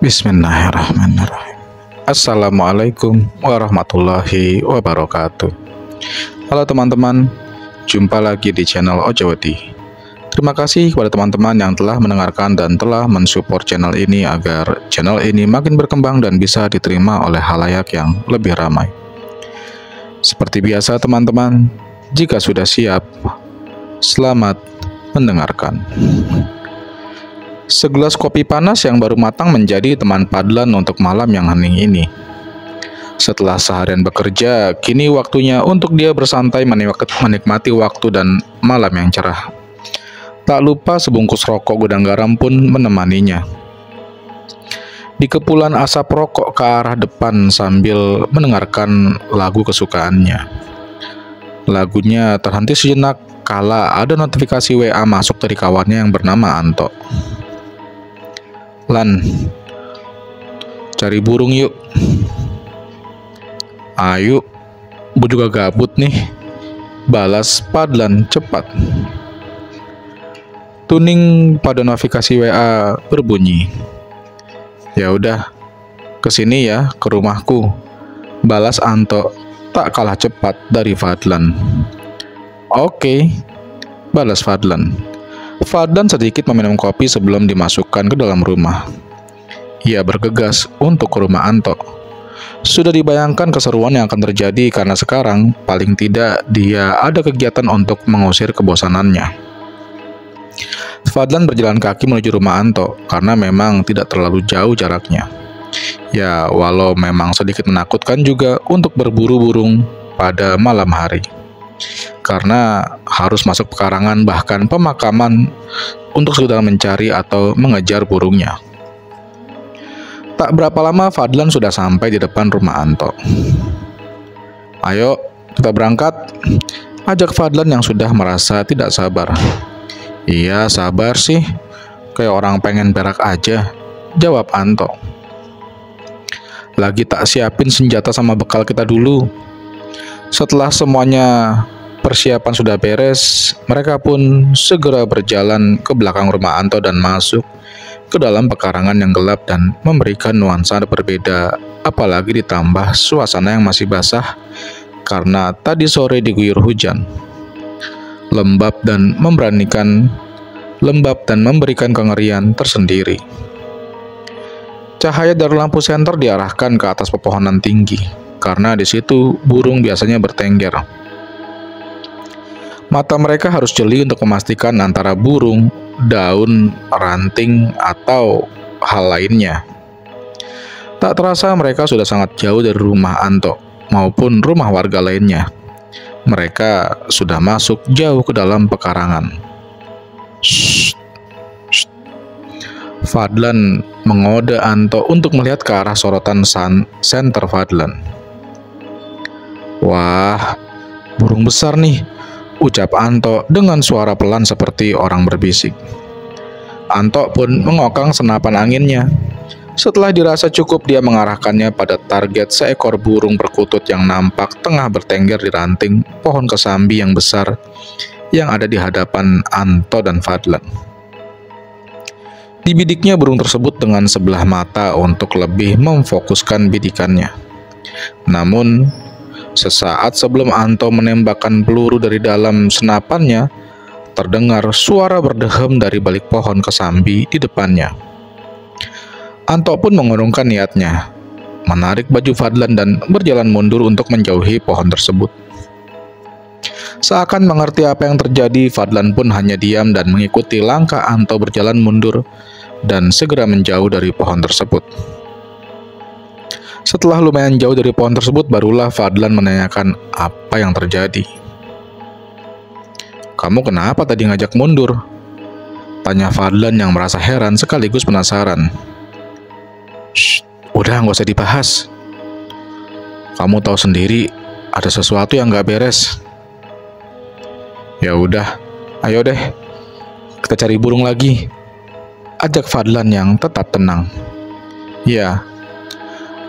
Bismillahirrahmanirrahim. Assalamualaikum warahmatullahi wabarakatuh. Halo teman-teman, jumpa lagi di channel Ojawadi. Terima kasih kepada teman-teman yang telah mendengarkan dan telah mensupport channel ini agar channel ini makin berkembang dan bisa diterima oleh halayak yang lebih ramai. Seperti biasa teman-teman, jika sudah siap, selamat mendengarkan. Segelas kopi panas yang baru matang menjadi teman Fadlan untuk malam yang hening ini. Setelah seharian bekerja, kini waktunya untuk dia bersantai menikmati waktu dan malam yang cerah. Tak lupa sebungkus rokok gudang garam pun menemaninya. Di kepulan asap rokok ke arah depan sambil mendengarkan lagu kesukaannya. Lagunya terhenti sejenak kala ada notifikasi WA masuk dari kawannya yang bernama Anto. "Lan, cari burung yuk." "Ayo, bu juga gabut nih," balas Fadlan cepat. Tuning pada notifikasi WA berbunyi. "Ya udah, kesini ya ke rumahku," balas Anto tak kalah cepat dari Fadlan. "Oke," balas Fadlan. Fadlan sedikit meminum kopi sebelum dimasukkan ke dalam rumah. Ia bergegas untuk ke rumah Anto. Sudah dibayangkan keseruan yang akan terjadi karena sekarang paling tidak dia ada kegiatan untuk mengusir kebosanannya. Fadlan berjalan kaki menuju rumah Anto karena memang tidak terlalu jauh jaraknya. Ya, walau memang sedikit menakutkan juga untuk berburu burung pada malam hari. Karena harus masuk pekarangan bahkan pemakaman untuk sekedar mencari atau mengejar burungnya. Tak berapa lama Fadlan sudah sampai di depan rumah Anto. "Ayo, kita berangkat," ajak Fadlan yang sudah merasa tidak sabar. "Iya, sabar sih. Kayak orang pengen berak aja," jawab Anto. "Lagi tak siapin senjata sama bekal kita dulu." Setelah semuanya persiapan sudah beres, mereka pun segera berjalan ke belakang rumah Anto dan masuk ke dalam pekarangan yang gelap dan memberikan nuansa berbeda, apalagi ditambah suasana yang masih basah karena tadi sore diguyur hujan. Lembab dan memberikan kengerian tersendiri. Cahaya dari lampu senter diarahkan ke atas pepohonan tinggi, karena di situ burung biasanya bertengger. Mata mereka harus jeli untuk memastikan antara burung, daun, ranting, atau hal lainnya. Tak terasa mereka sudah sangat jauh dari rumah Anto maupun rumah warga lainnya. Mereka sudah masuk jauh ke dalam pekarangan. "Shh, shh." Fadlan mengode Anto untuk melihat ke arah sorotan senter Fadlan. "Wah, burung besar nih," ucap Anto dengan suara pelan seperti orang berbisik. Anto pun mengokang senapan anginnya. Setelah dirasa cukup, dia mengarahkannya pada target seekor burung perkutut yang nampak tengah bertengger di ranting pohon kesambi yang besar yang ada di hadapan Anto dan Fadlan. Dibidiknya burung tersebut dengan sebelah mata untuk lebih memfokuskan bidikannya. Namun, sesaat sebelum Anto menembakkan peluru dari dalam senapannya, terdengar suara berdehem dari balik pohon kesambi di depannya. Anto pun mengurungkan niatnya, menarik baju Fadlan dan berjalan mundur untuk menjauhi pohon tersebut. Seakan mengerti apa yang terjadi, Fadlan pun hanya diam dan mengikuti langkah Anto berjalan mundur dan segera menjauh dari pohon tersebut. Setelah lumayan jauh dari pohon tersebut, barulah Fadlan menanyakan apa yang terjadi. "Kamu kenapa tadi ngajak mundur?" tanya Fadlan yang merasa heran sekaligus penasaran. "Shh, udah nggak usah dibahas. Kamu tahu sendiri ada sesuatu yang nggak beres." "Ya udah, ayo deh, kita cari burung lagi," ajak Fadlan yang tetap tenang. Ya,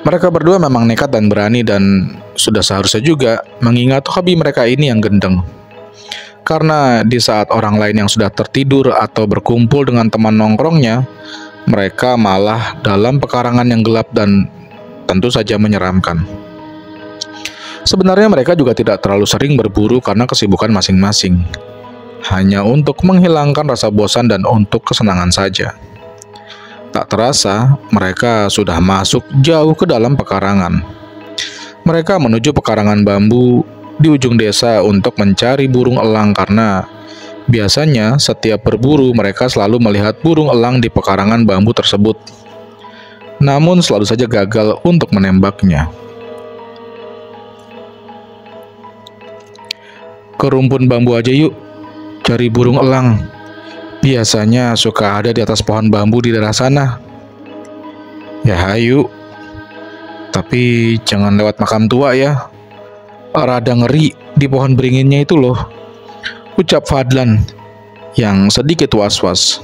mereka berdua memang nekat dan berani dan sudah seharusnya juga mengingat hobi mereka ini yang gendeng. Karena di saat orang lain yang sudah tertidur atau berkumpul dengan teman nongkrongnya, Mereka malah dalam pekarangan yang gelap dan tentu saja menyeramkan. Sebenarnya mereka juga tidak terlalu sering berburu karena kesibukan masing-masing. Hanya untuk menghilangkan rasa bosan dan untuk kesenangan saja. Tak terasa, mereka sudah masuk jauh ke dalam pekarangan. Mereka menuju pekarangan bambu di ujung desa untuk mencari burung elang karena biasanya setiap berburu mereka selalu melihat burung elang di pekarangan bambu tersebut. Namun selalu saja gagal untuk menembaknya. Ke rumpun bambu aja yuk, cari burung elang. Biasanya suka ada di atas pohon bambu di daerah sana. Ya hayu. Tapi jangan lewat makam tua ya. Rada ngeri di pohon beringinnya itu loh, ucap Fadlan yang sedikit was-was.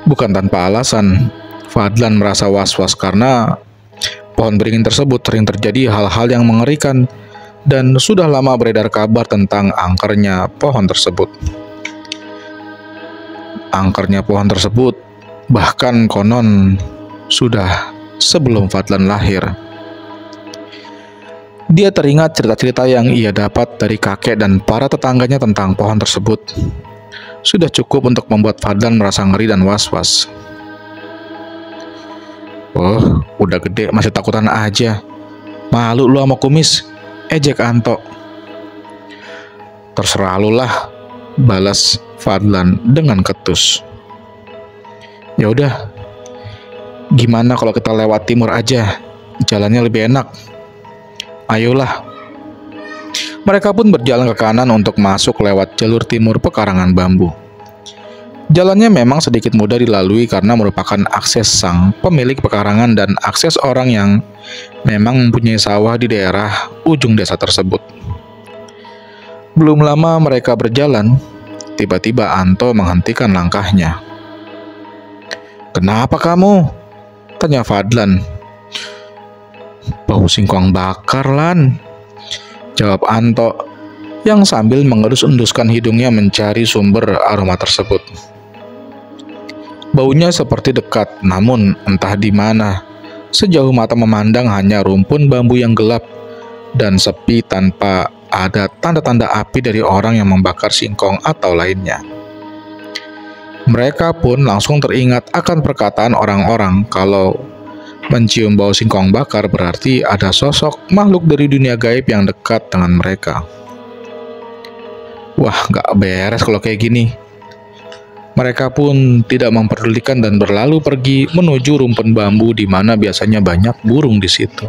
Bukan tanpa alasan, Fadlan merasa was-was karena pohon beringin tersebut sering terjadi hal-hal yang mengerikan dan sudah lama beredar kabar tentang angkernya pohon tersebut. Angkernya pohon tersebut bahkan konon sudah sebelum Fadlan lahir. Dia teringat cerita-cerita yang ia dapat dari kakek dan para tetangganya tentang pohon tersebut. Sudah cukup untuk membuat Fadlan merasa ngeri dan was-was. Oh, udah gede masih takutan aja. Malu lu sama kumis, ejek Anto. Terserah lu lah, balas Fadlan dengan ketus. Ya udah, gimana kalau kita lewat timur aja? Jalannya lebih enak. Ayolah. Mereka pun berjalan ke kanan untuk masuk lewat jalur timur pekarangan bambu. Jalannya memang sedikit mudah dilalui karena merupakan akses sang pemilik pekarangan dan akses orang yang memang mempunyai sawah di daerah ujung desa tersebut. Belum lama mereka berjalan, tiba-tiba Anto menghentikan langkahnya. "Kenapa kamu?" tanya Fadlan. "Bau singkong bakar, Lan," jawab Anto yang sambil mengendus-enduskan hidungnya mencari sumber aroma tersebut. Baunya seperti dekat, namun entah di mana. Sejauh mata memandang hanya rumpun bambu yang gelap dan sepi tanpa ada tanda-tanda api dari orang yang membakar singkong atau lainnya. Mereka pun langsung teringat akan perkataan orang-orang kalau mencium bau singkong bakar berarti ada sosok makhluk dari dunia gaib yang dekat dengan mereka. Wah, gak beres kalau kayak gini. Mereka pun tidak memperdulikan dan berlalu pergi menuju rumpun bambu di mana biasanya banyak burung di situ.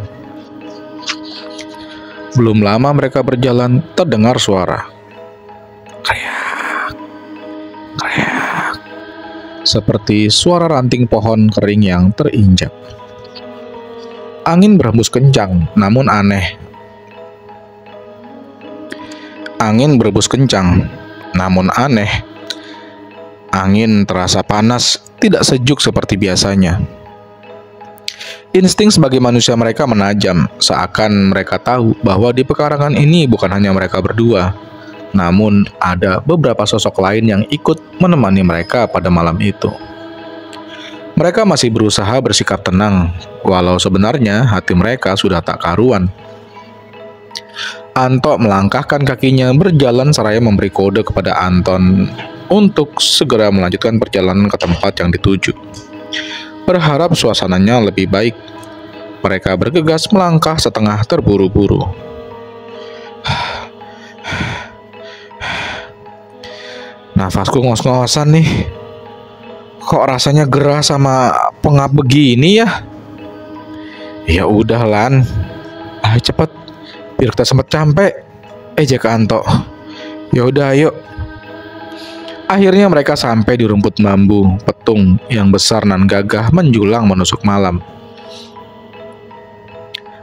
Belum lama mereka berjalan, terdengar suara. Kreak, kreak. Seperti suara ranting pohon kering yang terinjak. Angin berhembus kencang, namun aneh. Angin berhembus kencang, namun aneh. Angin terasa panas, tidak sejuk seperti biasanya. Insting sebagai manusia mereka menajam, seakan mereka tahu bahwa di pekarangan ini bukan hanya mereka berdua, namun ada beberapa sosok lain yang ikut menemani mereka pada malam itu. Mereka masih berusaha bersikap tenang, walau sebenarnya hati mereka sudah tak karuan. Anto melangkahkan kakinya berjalan seraya memberi kode kepada Anton untuk segera melanjutkan perjalanan ke tempat yang dituju. Berharap suasananya lebih baik, mereka bergegas melangkah setengah terburu-buru. Nafasku ngos-ngosan nih. Kok rasanya gerah sama pengap begini ya? Ya udah Lan, ayo cepet, biar kita sempat sampai. Ejek Anto. Ya udah ayo. Akhirnya mereka sampai di rumput bambu petung yang besar dan gagah menjulang menusuk malam.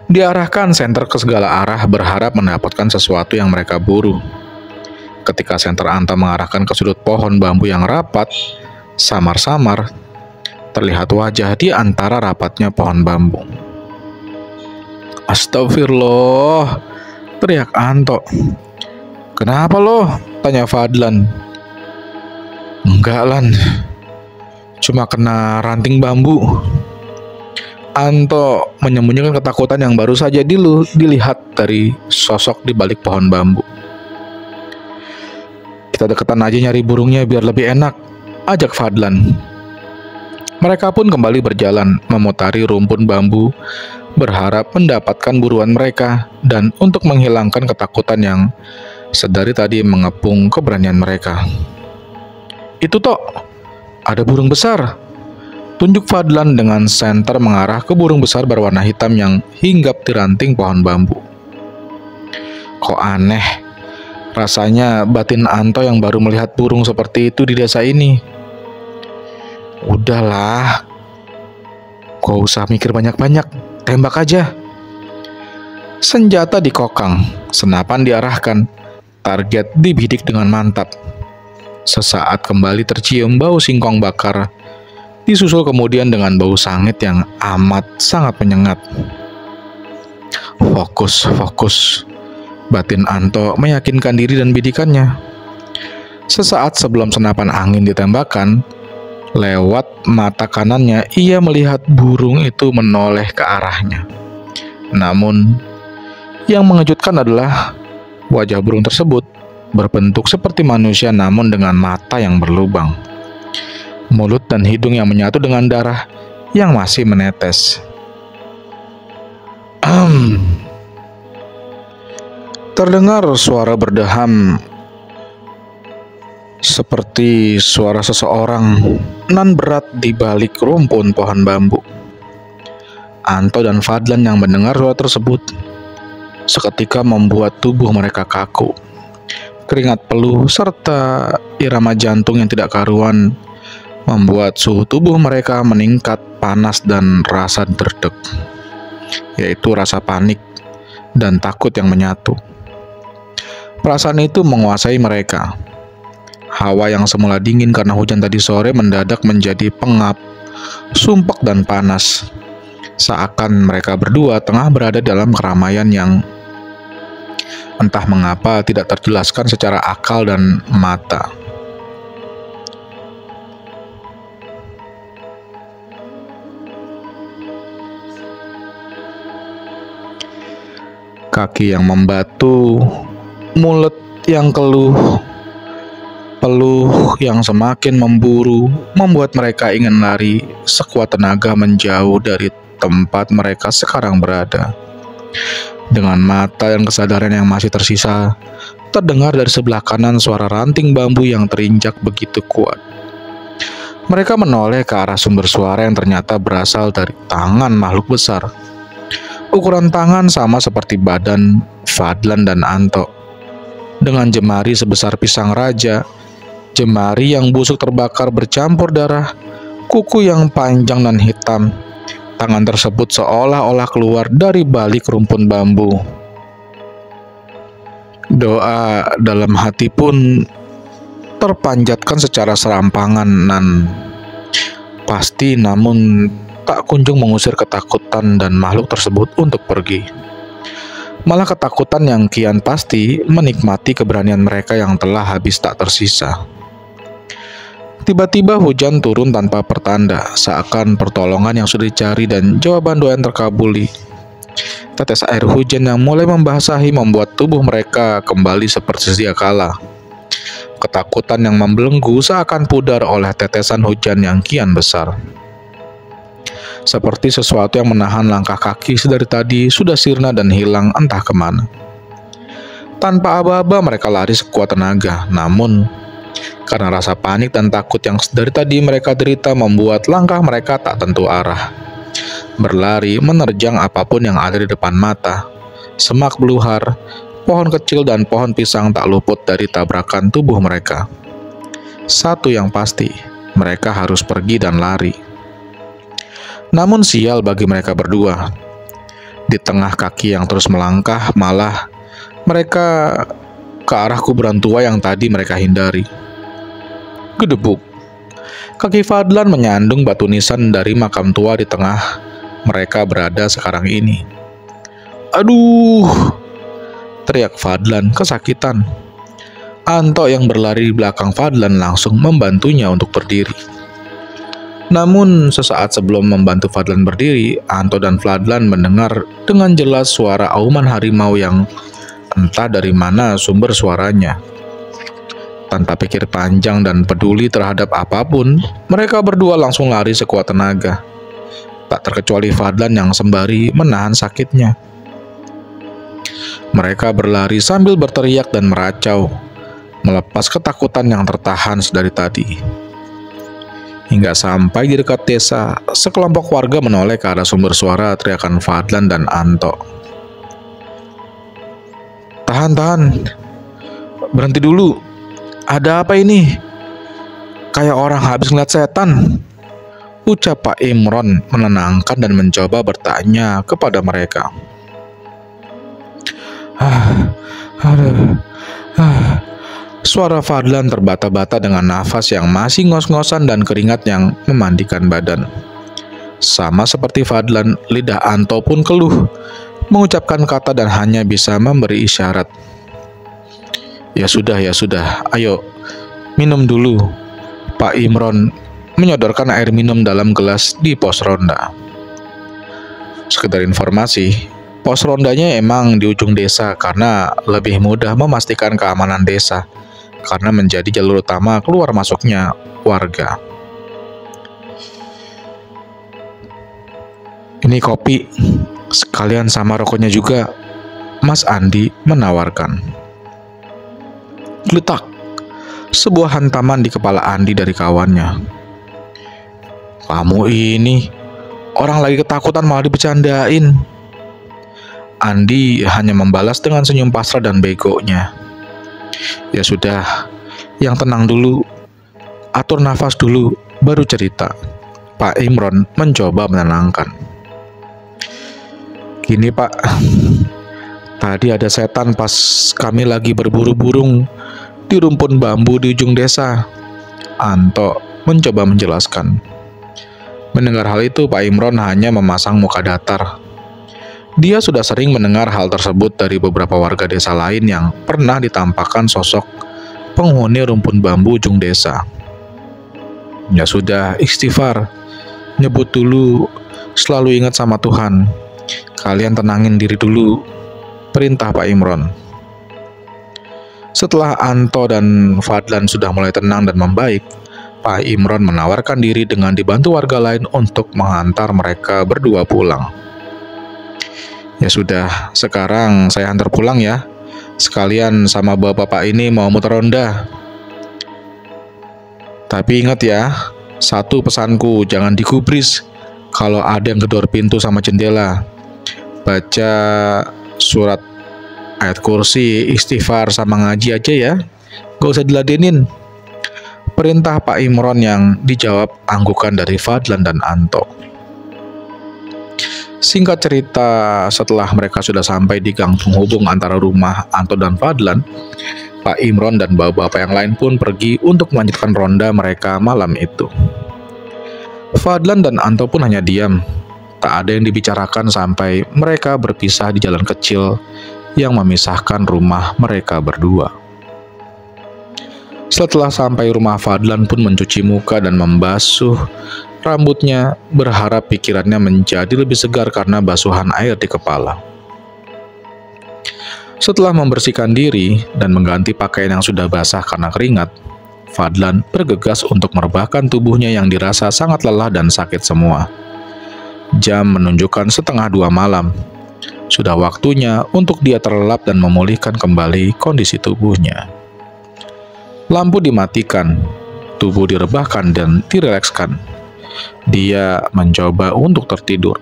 Diarahkan senter ke segala arah berharap mendapatkan sesuatu yang mereka buru. Ketika senter Anto mengarahkan ke sudut pohon bambu yang rapat, samar-samar terlihat wajah di antara rapatnya pohon bambu. Astagfirullah, teriak Anto. Kenapa lo? Tanya Fadlan. Enggak Lan, cuma kena ranting bambu. Anto menyembunyikan ketakutan yang baru saja dilihat dari sosok di balik pohon bambu. Kita deketan aja nyari burungnya biar lebih enak, ajak Fadlan. Mereka pun kembali berjalan memutari rumpun bambu, berharap mendapatkan buruan mereka dan untuk menghilangkan ketakutan yang sedari tadi mengepung keberanian mereka. Itu Tok, ada burung besar. Tunjuk Fadlan dengan senter mengarah ke burung besar berwarna hitam yang hinggap di ranting pohon bambu. Kok aneh, rasanya batin Anto yang baru melihat burung seperti itu di desa ini. Udahlah, kok usah mikir banyak-banyak, tembak aja. Senjata dikokang, senapan diarahkan, target dibidik dengan mantap. Sesaat kembali tercium bau singkong bakar, disusul kemudian dengan bau sangit yang amat sangat menyengat. Fokus, fokus. Batin Anto meyakinkan diri dan bidikannya. Sesaat sebelum senapan angin ditembakkan, lewat mata kanannya ia melihat burung itu menoleh ke arahnya. Namun, yang mengejutkan adalah wajah burung tersebut berbentuk seperti manusia namun dengan mata yang berlubang, mulut dan hidung yang menyatu dengan darah yang masih menetes. Terdengar suara berdeham seperti suara seseorang nan berat di balik rumpun pohon bambu. Anto dan Fadlan yang mendengar suara tersebut seketika membuat tubuh mereka kaku. Keringat peluh serta irama jantung yang tidak karuan membuat suhu tubuh mereka meningkat panas dan rasa derdek, yaitu rasa panik dan takut yang menyatu. Perasaan itu menguasai mereka. Hawa yang semula dingin karena hujan tadi sore mendadak menjadi pengap, sumpek dan panas. Seakan mereka berdua tengah berada dalam keramaian yang entah mengapa tidak terjelaskan secara akal dan mata. Kaki yang membatu, mulut yang keluh, peluh yang semakin memburu membuat mereka ingin lari sekuat tenaga menjauh dari tempat mereka sekarang berada. Dengan mata dan kesadaran yang masih tersisa, terdengar dari sebelah kanan suara ranting bambu yang terinjak begitu kuat. Mereka menoleh ke arah sumber suara yang ternyata berasal dari tangan makhluk besar. Ukuran tangan sama seperti badan Fadlan dan Anto. Dengan jemari sebesar pisang raja, jemari yang busuk terbakar bercampur darah, kuku yang panjang dan hitam. Tangan tersebut seolah-olah keluar dari balik rumpun bambu. Doa dalam hati pun terpanjatkan secara serampangan nan pasti, namun tak kunjung mengusir ketakutan dan makhluk tersebut untuk pergi. Malah ketakutan yang kian pasti menikmati keberanian mereka yang telah habis tak tersisa. Tiba-tiba hujan turun tanpa pertanda, seakan pertolongan yang sudah dicari dan jawaban doa yang terkabuli. Tetes air hujan yang mulai membasahi membuat tubuh mereka kembali seperti sedia kala. Ketakutan yang membelenggu seakan pudar oleh tetesan hujan yang kian besar. Seperti sesuatu yang menahan langkah kaki sedari tadi sudah sirna dan hilang entah kemana. Tanpa aba-aba mereka lari sekuat tenaga, namun karena rasa panik dan takut yang dari tadi mereka derita membuat langkah mereka tak tentu arah. Berlari menerjang apapun yang ada di depan mata. Semak belukar, pohon kecil dan pohon pisang tak luput dari tabrakan tubuh mereka. Satu yang pasti, mereka harus pergi dan lari. Namun sial bagi mereka berdua. Di tengah kaki yang terus melangkah, malah mereka ke arah kuburan tua yang tadi mereka hindari. Gedebuk. Kaki Fadlan menyandung batu nisan dari makam tua di tengah mereka berada sekarang ini. Aduh! Teriak Fadlan kesakitan. Anto yang berlari di belakang Fadlan langsung membantunya untuk berdiri. Namun sesaat sebelum membantu Fadlan berdiri, Anto dan Fadlan mendengar dengan jelas suara auman harimau yang entah dari mana sumber suaranya. Tanpa pikir panjang dan peduli terhadap apapun, mereka berdua langsung lari sekuat tenaga. Tak terkecuali Fadlan yang sembari menahan sakitnya. Mereka berlari sambil berteriak dan meracau, melepas ketakutan yang tertahan sedari tadi. Hingga sampai di dekat desa, sekelompok warga menoleh ke arah sumber suara teriakan Fadlan dan Anto. Tahan, berhenti dulu. Ada apa ini? Kayak orang habis ngeliat setan, ucap Pak Imron menenangkan dan mencoba bertanya kepada mereka. Suara Fadlan terbata-bata dengan nafas yang masih ngos-ngosan dan keringat yang memandikan badan. Sama seperti Fadlan, lidah Anto pun keluh, mengucapkan kata dan hanya bisa memberi isyarat. Ya sudah, ayo minum dulu. Pak Imron menyodorkan air minum dalam gelas di pos ronda. Sekedar informasi, pos rondanya emang di ujung desa karena lebih mudah memastikan keamanan desa, karena menjadi jalur utama keluar masuknya warga. Ini kopi, sekalian sama rokoknya juga, Mas Andi menawarkan. Geletak, sebuah hantaman di kepala Andi dari kawannya. Kamu ini, orang lagi ketakutan malah dibercandain. Andi hanya membalas dengan senyum pasrah dan begonya. Ya sudah, yang tenang dulu, atur nafas dulu, baru cerita. Pak Imron mencoba menenangkan. Gini Pak, tadi ada setan pas kami lagi berburu burung di rumpun bambu di ujung desa. Anto mencoba menjelaskan. Mendengar hal itu, Pak Imron hanya memasang muka datar. Dia sudah sering mendengar hal tersebut dari beberapa warga desa lain yang pernah ditampakkan sosok penghuni rumpun bambu ujung desa. Ya sudah, istighfar, nyebut dulu, selalu ingat sama Tuhan. Kalian tenangin diri dulu, perintah Pak Imron. Setelah Anto dan Fadlan sudah mulai tenang dan membaik, Pak Imron menawarkan diri dengan dibantu warga lain untuk menghantar mereka berdua pulang. Ya sudah, sekarang saya antar pulang ya. Sekalian sama bapak-bapak ini mau muter ronda. Tapi ingat ya, satu pesanku, jangan digubris kalau ada yang gedor pintu sama jendela. Baca surat ayat kursi, istighfar sama ngaji aja ya, gak usah diladenin. Perintah Pak Imron yang dijawab anggukan dari Fadlan dan Anto. Singkat cerita, setelah mereka sudah sampai di gang penghubung antara rumah Anto dan Fadlan, Pak Imron dan bapak-bapak yang lain pun pergi untuk melanjutkan ronda mereka malam itu. Fadlan dan Anto pun hanya diam. Tak ada yang dibicarakan sampai mereka berpisah di jalan kecil yang memisahkan rumah mereka berdua. Setelah sampai rumah, Fadlan pun mencuci muka dan membasuh rambutnya, berharap pikirannya menjadi lebih segar karena basuhan air di kepala. Setelah membersihkan diri dan mengganti pakaian yang sudah basah karena keringat, Fadlan bergegas untuk merebahkan tubuhnya yang dirasa sangat lelah dan sakit semua. Jam menunjukkan 1:30 malam. Sudah waktunya untuk dia terlelap dan memulihkan kembali kondisi tubuhnya. Lampu dimatikan, tubuh direbahkan dan direlekskan. Dia mencoba untuk tertidur.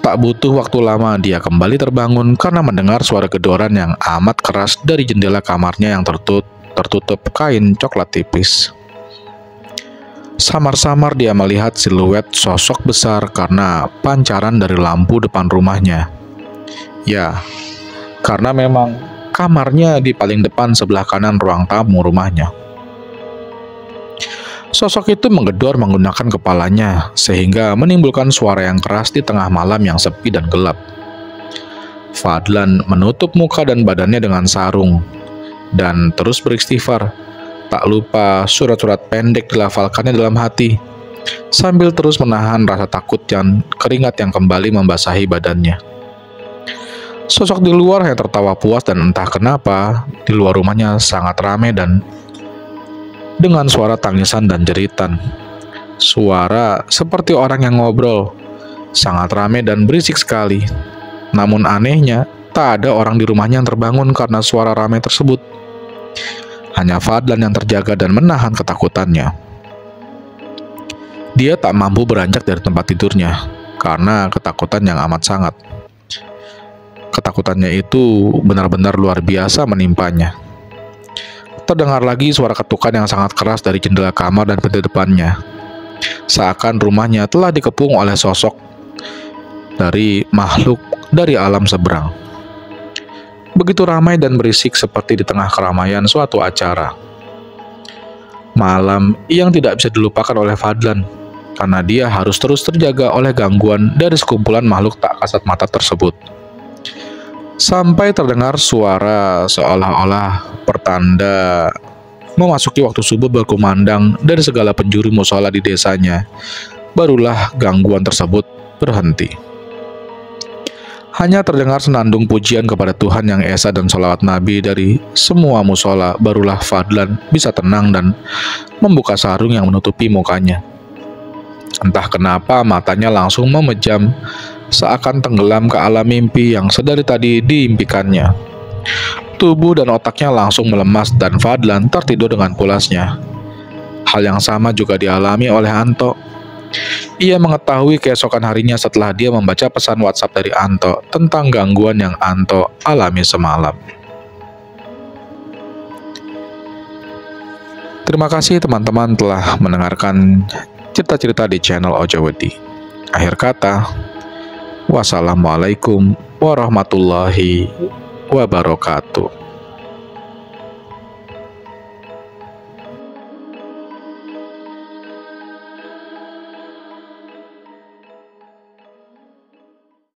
Tak butuh waktu lama, dia kembali terbangun karena mendengar suara gedoran yang amat keras dari jendela kamarnya yang tertutup kain coklat tipis. Samar-samar dia melihat siluet sosok besar karena pancaran dari lampu depan rumahnya. Ya, karena memang kamarnya di paling depan sebelah kanan ruang tamu rumahnya. Sosok itu menggedor menggunakan kepalanya sehingga menimbulkan suara yang keras di tengah malam yang sepi dan gelap. Fadlan menutup muka dan badannya dengan sarung dan terus beristighfar. Tak lupa surat-surat pendek dilafalkannya dalam hati. sambil terus menahan rasa takut dan keringat yang kembali membasahi badannya. Sosok di luar hanya tertawa puas dan entah kenapa, di luar rumahnya sangat ramai dan dengan suara tangisan dan jeritan. Suara seperti orang yang ngobrol, sangat ramai dan berisik sekali. Namun anehnya, tak ada orang di rumahnya yang terbangun karena suara ramai tersebut. Hanya Fadlan yang terjaga dan menahan ketakutannya. Dia tak mampu beranjak dari tempat tidurnya karena ketakutan yang amat sangat. Ketakutannya itu benar-benar luar biasa menimpanya. Terdengar lagi suara ketukan yang sangat keras dari jendela kamar dan pintu depannya. Seakan rumahnya telah dikepung oleh sosok dari makhluk dari alam seberang. Begitu ramai dan berisik seperti di tengah keramaian suatu acara. Malam yang tidak bisa dilupakan oleh Fadlan, karena dia harus terus terjaga oleh gangguan dari sekumpulan makhluk tak kasat mata tersebut. Sampai terdengar suara seolah-olah pertanda memasuki waktu subuh berkumandang dari segala penjuru musola di desanya, barulah gangguan tersebut berhenti. Hanya terdengar senandung pujian kepada Tuhan yang esa dan sholawat Nabi dari semua musola, barulah Fadlan bisa tenang dan membuka sarung yang menutupi mukanya. Entah kenapa matanya langsung memejam, seakan tenggelam ke alam mimpi yang sedari tadi diimpikannya. Tubuh dan otaknya langsung melemas dan Fadlan tertidur dengan pulasnya. Hal yang sama juga dialami oleh Anto. Ia mengetahui keesokan harinya setelah dia membaca pesan WhatsApp dari Anto tentang gangguan yang Anto alami semalam. Terima kasih teman-teman telah mendengarkan cerita-cerita di channel Ojawedi. Akhir kata, wassalamualaikum warahmatullahi wabarakatuh.